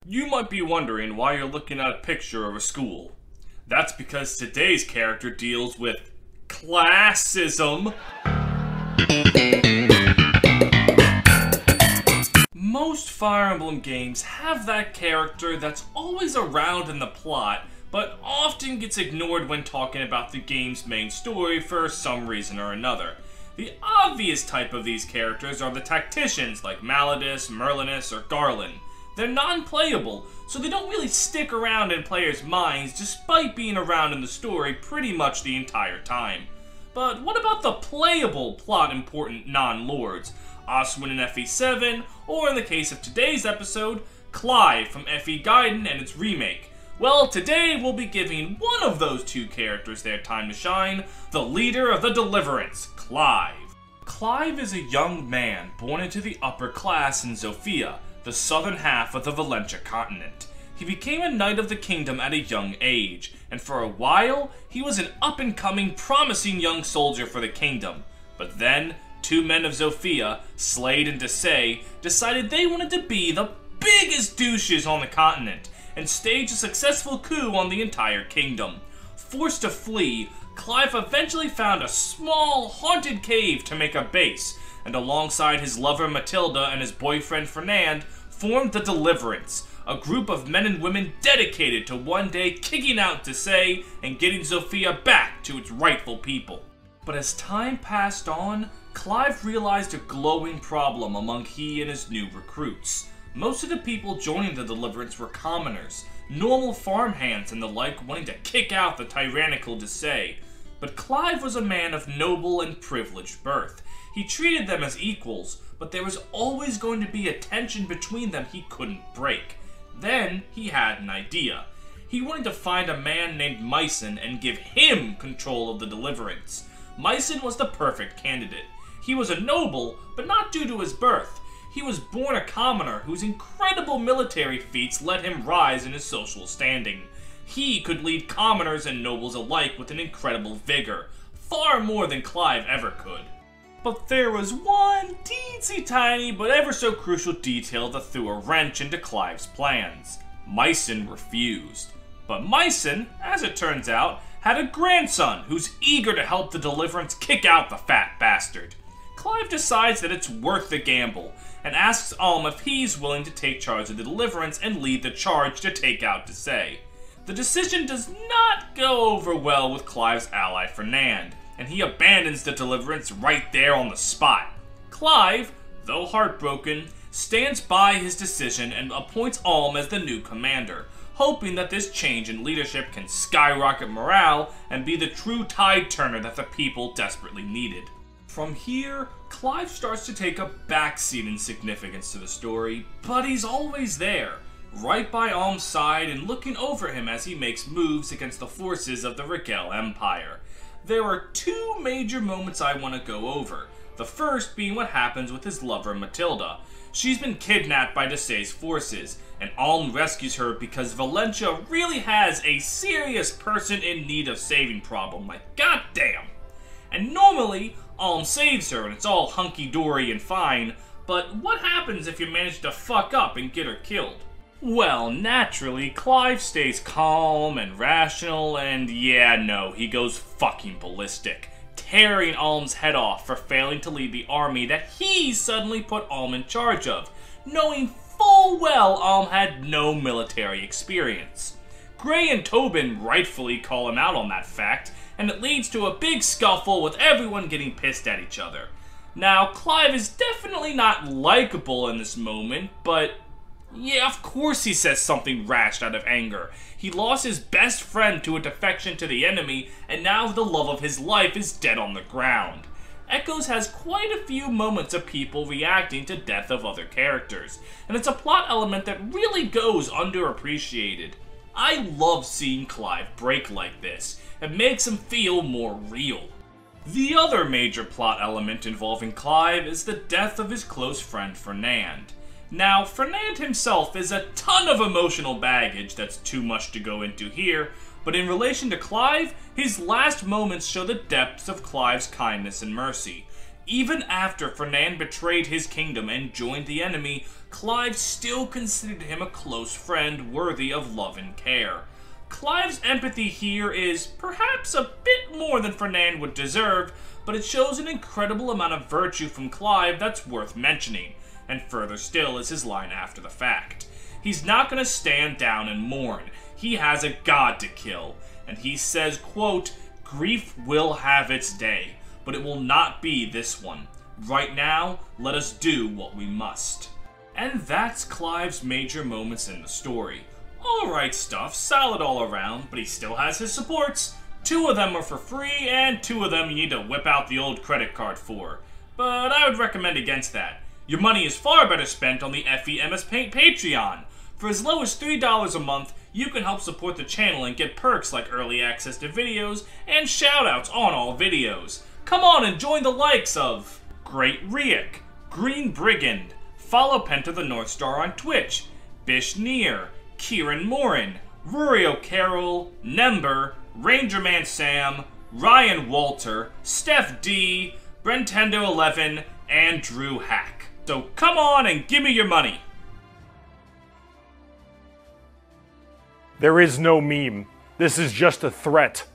You might be wondering why you're looking at a picture of a school. That's because today's character deals with classism. Most Fire Emblem games have that character that's always around in the plot, but often gets ignored when talking about the game's main story for some reason or another. The obvious type of these characters are the tacticians like Malladus, Merlinus, or Garland. They're non-playable, so they don't really stick around in players' minds despite being around in the story pretty much the entire time. But what about the playable, plot-important non-lords? Oswin in FE7, or in the case of today's episode, Clive from FE Gaiden and its remake. Well, today we'll be giving one of those two characters their time to shine, the leader of the Deliverance, Clive. Clive is a young man born into the upper class in Zofia, the southern half of the Valentia continent. He became a knight of the kingdom at a young age, and for a while, he was an up-and-coming, promising young soldier for the kingdom. But then, two men of Zofia, Slade and Desai, decided they wanted to be the biggest douches on the continent, and stage a successful coup on the entire kingdom. Forced to flee, Clive eventually found a small, haunted cave to make a base, and alongside his lover Matilda and his boyfriend Fernand, formed the Deliverance, a group of men and women dedicated to one day kicking out Desai and getting Zofia back to its rightful people. But as time passed on, Clive realized a glowing problem among he and his new recruits. Most of the people joining the Deliverance were commoners, normal farmhands and the like wanting to kick out the tyrannical Desai. But Clive was a man of noble and privileged birth. He treated them as equals, but there was always going to be a tension between them he couldn't break. Then he had an idea. He wanted to find a man named Myson and give him control of the Deliverance. Myson was the perfect candidate. He was a noble, but not due to his birth. He was born a commoner whose incredible military feats let him rise in his social standing. He could lead commoners and nobles alike with an incredible vigor, far more than Clive ever could. But there was one teensy tiny but ever so crucial detail that threw a wrench into Clive's plans. Myson refused. But Myson, as it turns out, had a grandson who's eager to help the Deliverance kick out the fat bastard. Clive decides that it's worth the gamble, and asks Alm if he's willing to take charge of the Deliverance and lead the charge to take out Desai. The decision does not go over well with Clive's ally Fernand, and he abandons the Deliverance right there on the spot. Clive, though heartbroken, stands by his decision and appoints Alm as the new commander, hoping that this change in leadership can skyrocket morale and be the true tide turner that the people desperately needed. From here, Clive starts to take a backseat in significance to the story, but he's always there, right by Alm's side and looking over him as he makes moves against the forces of the Rigel Empire. There are two major moments I want to go over, the first being what happens with his lover Matilda. She's been kidnapped by Desai's forces, and Alm rescues her because Valentia really has a serious person in need of saving problem, like goddamn. And normally, Alm saves her and it's all hunky-dory and fine, but what happens if you manage to fuck up and get her killed? Well, naturally, Clive stays calm and rational, and yeah, no, he goes fucking ballistic, tearing Alm's head off for failing to lead the army that he suddenly put Alm in charge of, knowing full well Alm had no military experience. Gray and Tobin rightfully call him out on that fact, and it leads to a big scuffle with everyone getting pissed at each other. Now, Clive is definitely not likable in this moment, but yeah, of course he says something rash out of anger. He lost his best friend to a defection to the enemy, and now the love of his life is dead on the ground. Echoes has quite a few moments of people reacting to death of other characters, and it's a plot element that really goes underappreciated. I love seeing Clive break like this. It makes him feel more real. The other major plot element involving Clive is the death of his close friend Fernand. Now, Fernand himself is a ton of emotional baggage that's too much to go into here, but in relation to Clive, his last moments show the depths of Clive's kindness and mercy. Even after Fernand betrayed his kingdom and joined the enemy, Clive still considered him a close friend worthy of love and care. Clive's empathy here is perhaps a bit more than Fernand would deserve, but it shows an incredible amount of virtue from Clive that's worth mentioning, and further still is his line after the fact. He's not going to stand down and mourn. He has a god to kill, and he says, quote, "Grief will have its day, but it will not be this one. Right now, let us do what we must." And that's Clive's major moments in the story. Alright stuff, solid all around, but he still has his supports. 2 of them are for free, and 2 of them you need to whip out the old credit card for. But I would recommend against that. Your money is far better spent on the FEMS Paint Patreon. For as low as $3 a month, you can help support the channel and get perks like early access to videos and shoutouts on all videos. Come on and join the likes of Great Riek, Green Brigand, follow Penta the North Star on Twitch, Bish Neer, Kieran Morin, Rurio Carroll, Nember, Rangerman Sam, Ryan Walter, Steph D, Brentendo11, and Drew Hack. So come on and give me your money. There is no meme. This is just a threat.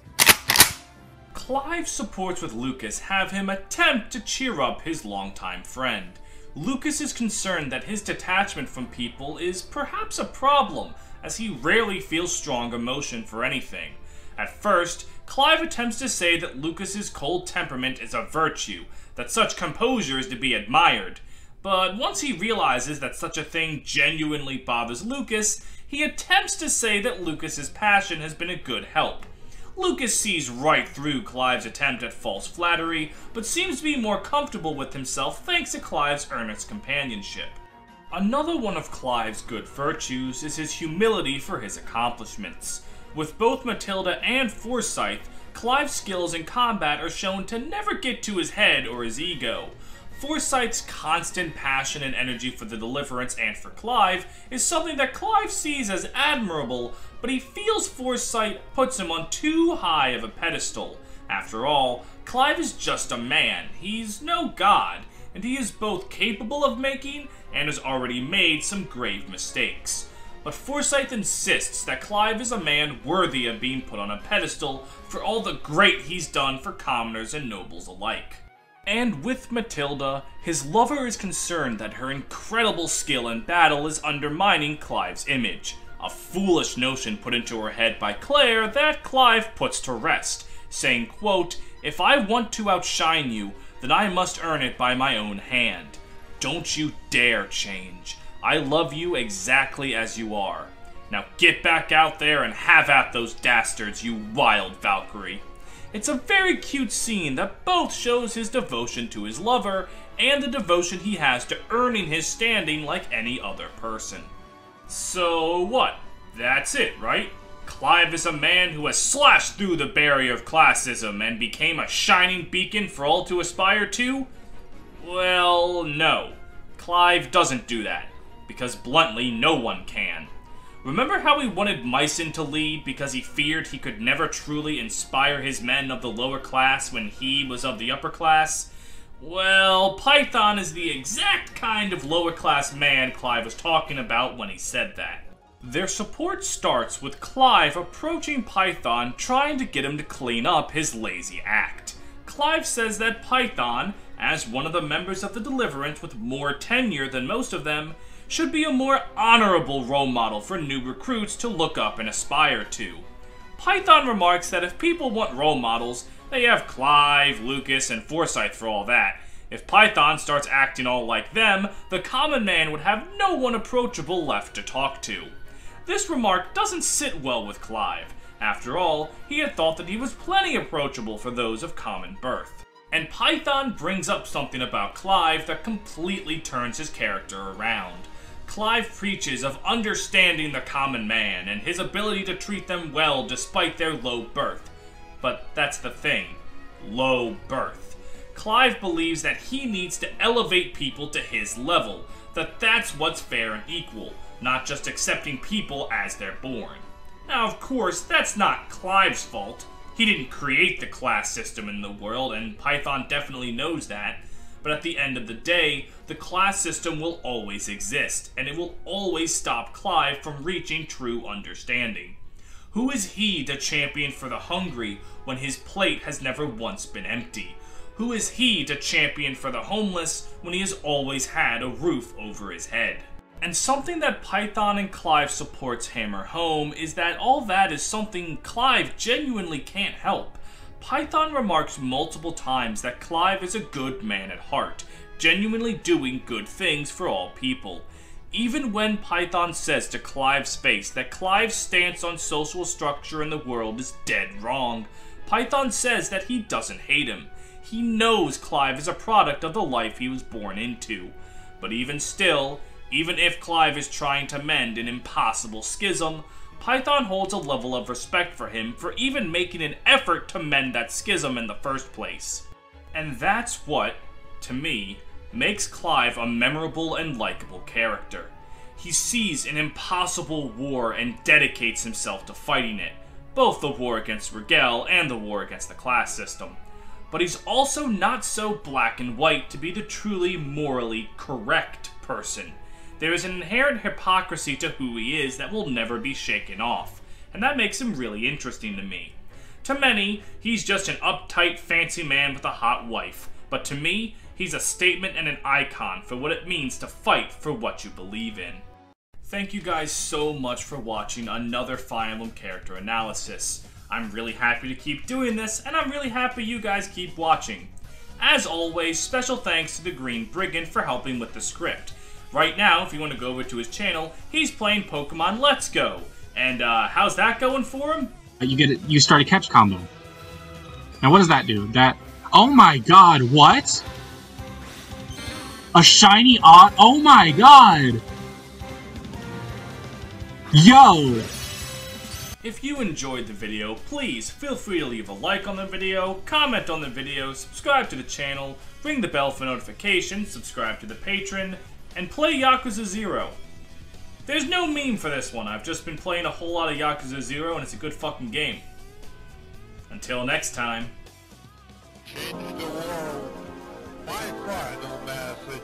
Clive's supports with Lucas have him attempt to cheer up his longtime friend. Lucas is concerned that his detachment from people is perhaps a problem, as he rarely feels strong emotion for anything. At first, Clive attempts to say that Lucas's cold temperament is a virtue, that such composure is to be admired. But once he realizes that such a thing genuinely bothers Lucas, he attempts to say that Lucas's passion has been a good help. Lucas sees right through Clive's attempt at false flattery, but seems to be more comfortable with himself thanks to Clive's earnest companionship. Another one of Clive's good virtues is his humility for his accomplishments. With both Matilda and Forsyth, Clive's skills in combat are shown to never get to his head or his ego. Forsyth's constant passion and energy for the Deliverance and for Clive is something that Clive sees as admirable, but he feels Forsyth puts him on too high of a pedestal. After all, Clive is just a man, he's no god, and he is both capable of making and has already made some grave mistakes. But Forsyth insists that Clive is a man worthy of being put on a pedestal for all the great he's done for commoners and nobles alike. And with Matilda, his lover is concerned that her incredible skill in battle is undermining Clive's image. A foolish notion put into her head by Claire that Clive puts to rest, saying, quote, "If I want to outshine you, then I must earn it by my own hand. Don't you dare change. I love you exactly as you are. Now get back out there and have at those dastards, you wild Valkyrie." It's a very cute scene that both shows his devotion to his lover and the devotion he has to earning his standing like any other person. So what? That's it, right? Clive is a man who has slashed through the barrier of classism and became a shining beacon for all to aspire to? Well, no. Clive doesn't do that, because bluntly, no one can. Remember how he wanted Mycen to lead because he feared he could never truly inspire his men of the lower class when he was of the upper class? Well, Python is the exact kind of lower class man Clive was talking about when he said that. Their support starts with Clive approaching Python trying to get him to clean up his lazy act. Clive says that Python, as one of the members of the Deliverance with more tenure than most of them, should be a more honorable role model for new recruits to look up and aspire to. Python remarks that if people want role models, they have Clive, Lucas, and Forsyth for all that. If Python starts acting all like them, the common man would have no one approachable left to talk to. This remark doesn't sit well with Clive. After all, he had thought that he was plenty approachable for those of common birth. And Python brings up something about Clive that completely turns his character around. Clive preaches of understanding the common man and his ability to treat them well despite their low birth. But that's the thing. Low birth. Clive believes that he needs to elevate people to his level, that that's what's fair and equal, not just accepting people as they're born. Now, of course, that's not Clive's fault. He didn't create the class system in the world, and Python definitely knows that. But at the end of the day, the class system will always exist, and it will always stop Clive from reaching true understanding. Who is he to champion for the hungry when his plate has never once been empty? Who is he to champion for the homeless when he has always had a roof over his head? And something that Python and Clive supports hammer home is that all that is something Clive genuinely can't help. Python remarks multiple times that Clive is a good man at heart, genuinely doing good things for all people. Even when Python says to Clive's face that Clive's stance on social structure in the world is dead wrong, Python says that he doesn't hate him. He knows Clive is a product of the life he was born into. But even still, even if Clive is trying to mend an impossible schism, Python holds a level of respect for him for even making an effort to mend that schism in the first place. And that's what, to me, makes Clive a memorable and likable character. He sees an impossible war and dedicates himself to fighting it, both the war against Rigel and the war against the class system. But he's also not so black and white to be the truly morally correct person. There is an inherent hypocrisy to who he is that will never be shaken off, and that makes him really interesting to me. To many, he's just an uptight, fancy man with a hot wife, but to me, he's a statement and an icon for what it means to fight for what you believe in. Thank you guys so much for watching another Fire Emblem character analysis. I'm really happy to keep doing this, and I'm really happy you guys keep watching. As always, special thanks to the Green Brigand for helping with the script. Right now, if you want to go over to his channel, he's playing Pokemon Let's Go. And how's that going for him? You start a catch combo. Now what does that do? Oh my god, what? A shiny odd? Oh my god! Yo! If you enjoyed the video, please feel free to leave a like on the video, comment on the video, subscribe to the channel, ring the bell for notifications, subscribe to the Patreon, and play Yakuza 0. There's no meme for this one, I've just been playing a whole lot of Yakuza 0 and it's a good fucking game. Until next time. Change the world. My final message.